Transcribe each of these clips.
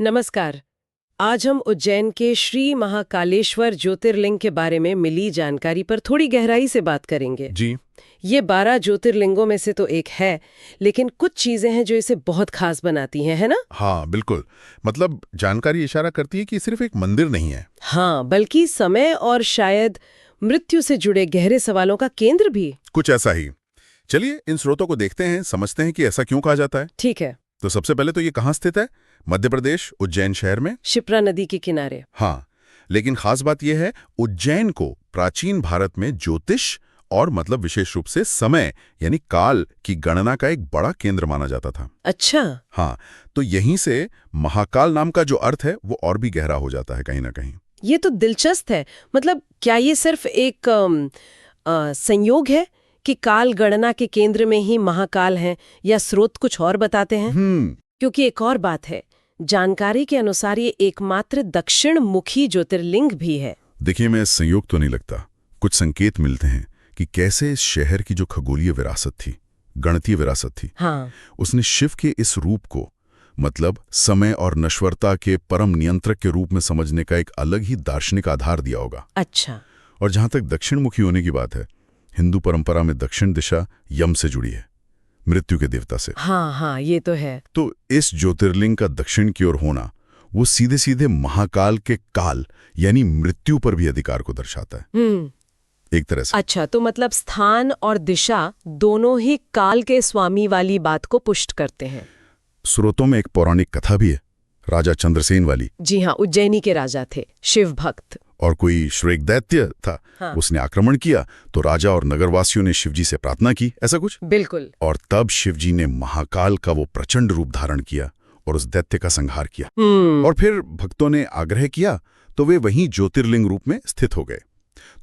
नमस्कार। आज हम उज्जैन के श्री महाकालेश्वर ज्योतिर्लिंग के बारे में मिली जानकारी पर थोड़ी गहराई से बात करेंगे। जी। ये 12 ज्योतिर्लिंगों में से तो एक है, लेकिन कुछ चीजें हैं जो इसे बहुत खास बनाती हैं, है ना? हाँ, बिल्कुल। मतलब जानकारी इशारा करती है कि सिर्फ एक मंदिर नहीं है। हाँ, बल्कि समय और शायद मृत्यु से जुड़े गहरे सवालों का केंद्र भी। कुछ ऐसा ही। चलिए इन स्रोतों को देखते हैं, समझते हैं कि ऐसा क्यों कहा जाता है। ठीक है। तो सबसे पहले तो ये कहाँ स्थित है? मध्य प्रदेश, उज्जैन शहर में। शिप्रा नदी के किनारे। हाँ, लेकिन खास बात यह है, उज्जैन को प्राचीन भारत में ज्योतिष और मतलब विशेष रूप से समय यानी काल की गणना का एक बड़ा केंद्र माना जाता था। अच्छा। हाँ, तो यहीं से महाकाल नाम का जो अर्थ है वो और भी गहरा हो जाता है कहीं ना कहीं। ये तो दिलचस्प है। मतलब क्या ये सिर्फ एक संयोग है कि काल गणना के केंद्र में ही महाकाल हैं, या स्रोत कुछ और बताते हैं? क्योंकि एक और बात है, जानकारी के अनुसार ये एकमात्र दक्षिण मुखी ज्योतिर्लिंग भी है। देखिए, मैं संयोग तो नहीं लगता। कुछ संकेत मिलते हैं कि कैसे इस शहर की जो खगोलीय विरासत थी, गणितीय विरासत थी, हाँ। उसने शिव के इस रूप को मतलब समय और नश्वरता के परम नियंत्रक के रूप में समझने का एक अलग ही दार्शनिक आधार दिया होगा। अच्छा। और जहां तक दक्षिणमुखी होने की बात है, हिंदू परंपरा में दक्षिण दिशा यम से जुड़ी है, मृत्यु के देवता से। हाँ, ये तो है। तो इस ज्योतिर्लिंग का दक्षिण की ओर होना वो सीधे सीधे महाकाल के काल यानी मृत्यु पर भी अधिकार को दर्शाता है एक तरह से। अच्छा, तो मतलब स्थान और दिशा दोनों ही काल के स्वामी वाली बात को पुष्ट करते हैं। स्रोतों में एक पौराणिक कथा भी है, राजा चंद्रसेन वाली। जी हाँ, उज्जैनी के राजा थे, शिव भक्त। और कोई श्वेक दैत्य था। हाँ। उसने आक्रमण किया तो राजा और नगरवासियों ने शिवजी से प्रार्थना की, ऐसा कुछ। बिल्कुल। और तब शिवजी ने महाकाल का वो प्रचंड रूप धारण किया और उस दैत्य का संहार किया। और फिर भक्तों ने आग्रह किया तो वे वहीं ज्योतिर्लिंग रूप में स्थित हो गए।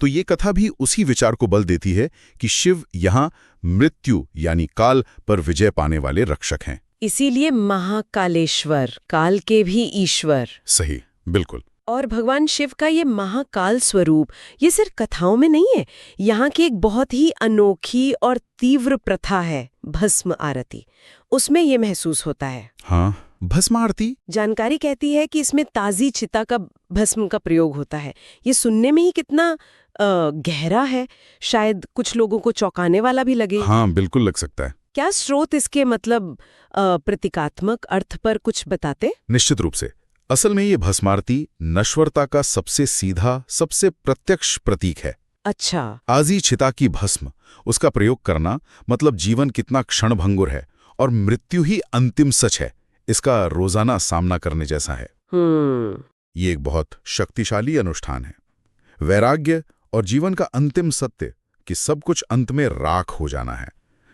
तो ये कथा भी उसी विचार को बल देती है कि शिव यहाँ मृत्यु यानी काल पर विजय पाने वाले रक्षक हैं। इसीलिए महाकालेश्वर, काल के भी ईश्वर। सही, बिल्कुल। और भगवान शिव का ये महाकाल स्वरूप ये सिर्फ कथाओं में नहीं है, यहाँ की एक बहुत ही अनोखी और तीव्र प्रथा है, भस्म आरती। उसमें ये महसूस होता है। हाँ, भस्म आरती। जानकारी कहती है कि इसमें ताजी चिता का भस्म का प्रयोग होता है। ये सुनने में ही कितना गहरा है, शायद कुछ लोगों को चौंकाने वाला भी लगे। हाँ, बिल्कुल लग सकता है। क्या स्रोत इसके मतलब प्रतीकात्मक अर्थ पर कुछ बताते? निश्चित रूप से। असल में ये भस्मारती नश्वरता का सबसे सीधा, सबसे प्रत्यक्ष प्रतीक है। अच्छा। आजी चिता की भस्म, उसका प्रयोग करना मतलब जीवन कितना क्षणभंगुर है और मृत्यु ही अंतिम सच है, इसका रोजाना सामना करने जैसा है। ये एक बहुत शक्तिशाली अनुष्ठान है। वैराग्य और जीवन का अंतिम सत्य कि सब कुछ अंत में राख हो जाना है,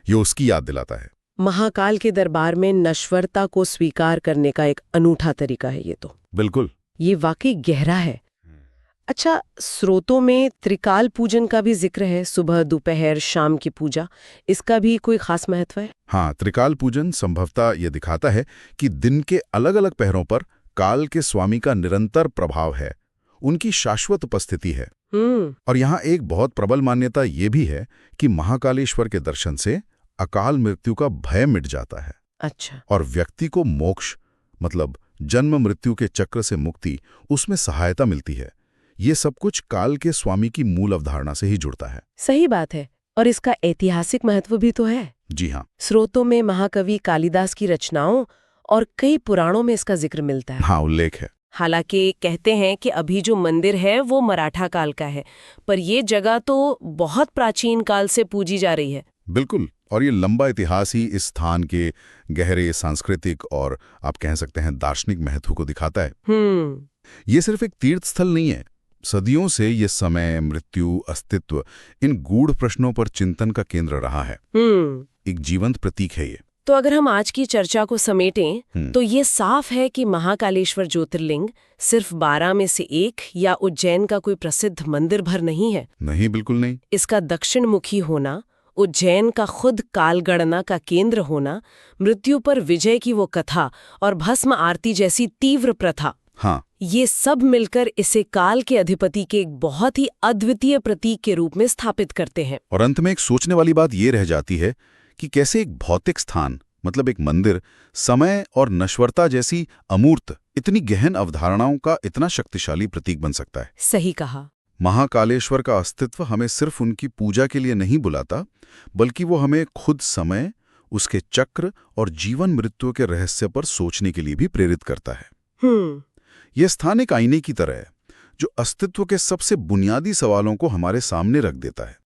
ये उसकी याद दिलाता है। महाकाल के दरबार में नश्वरता को स्वीकार करने का एक अनूठा तरीका है ये तो। बिल्कुल। ये वाकई गहरा है। अच्छा, स्रोतों में त्रिकाल पूजन का भी जिक्र है, सुबह दोपहर शाम की पूजा। इसका भी कोई खास महत्व है? हाँ, त्रिकाल पूजन संभवतः यह दिखाता है कि दिन के अलग अलग पहरों पर काल के स्वामी का निरंतर प्रभाव है, उनकी शाश्वत उपस्थिति है। और यहाँ एक बहुत प्रबल मान्यता ये भी है कि महाकालेश्वर के दर्शन से अकाल मृत्यु का भय मिट जाता है। अच्छा। और व्यक्ति को मोक्ष मतलब जन्म मृत्यु के चक्र से मुक्ति, उसमें सहायता मिलती है। ये सब कुछ काल के स्वामी की मूल अवधारणा से ही जुड़ता है। सही बात है। और इसका ऐतिहासिक महत्व भी तो है। जी हाँ। स्रोतों में महाकवि कालिदास की रचनाओं और कई पुराणों में इसका जिक्र मिलता है। हाँ, उल्लेख है। हालांकि कहते हैं कि अभी जो मंदिर है वो मराठा काल का है, पर ये जगह तो बहुत प्राचीन काल से पूजी जा रही है। बिल्कुल। और ये लंबा इतिहास ही इस स्थान के गहरे सांस्कृतिक और आप कह सकते हैं दार्शनिक महत्व को दिखाता है। ये सिर्फ एक तीर्थ स्थल नहीं है। सदियों से ये समय, मृत्यु, अस्तित्व, इन गूढ़ प्रश्नों पर चिंतन का केंद्र रहा है। एक जीवंत प्रतीक है ये। तो अगर हम आज की चर्चा को समेटें तो ये साफ है कि महाकालेश्वर ज्योतिर्लिंग सिर्फ 12 में से एक या उज्जैन का कोई प्रसिद्ध मंदिर भर नहीं है। नहीं, बिल्कुल नहीं। इसका दक्षिणमुखी होना, उज्जैन का खुद कालगणना का केंद्र होना, मृत्यु पर विजय की वो कथा और भस्म आरती जैसी तीव्र प्रथा, हाँ, ये सब मिलकर इसे काल के अधिपति के एक बहुत ही अद्वितीय प्रतीक के रूप में स्थापित करते हैं। और अंत में एक सोचने वाली बात ये रह जाती है कि कैसे एक भौतिक स्थान मतलब एक मंदिर समय और नश्वरता जैसी अमूर्त, इतनी गहन अवधारणाओं का इतना शक्तिशाली प्रतीक बन सकता है। सही कहा। महाकालेश्वर का अस्तित्व हमें सिर्फ उनकी पूजा के लिए नहीं बुलाता, बल्कि वो हमें खुद समय, उसके चक्र और जीवन मृत्यु के रहस्य पर सोचने के लिए भी प्रेरित करता है। यह स्थान एक आईने की तरह है, जो अस्तित्व के सबसे बुनियादी सवालों को हमारे सामने रख देता है।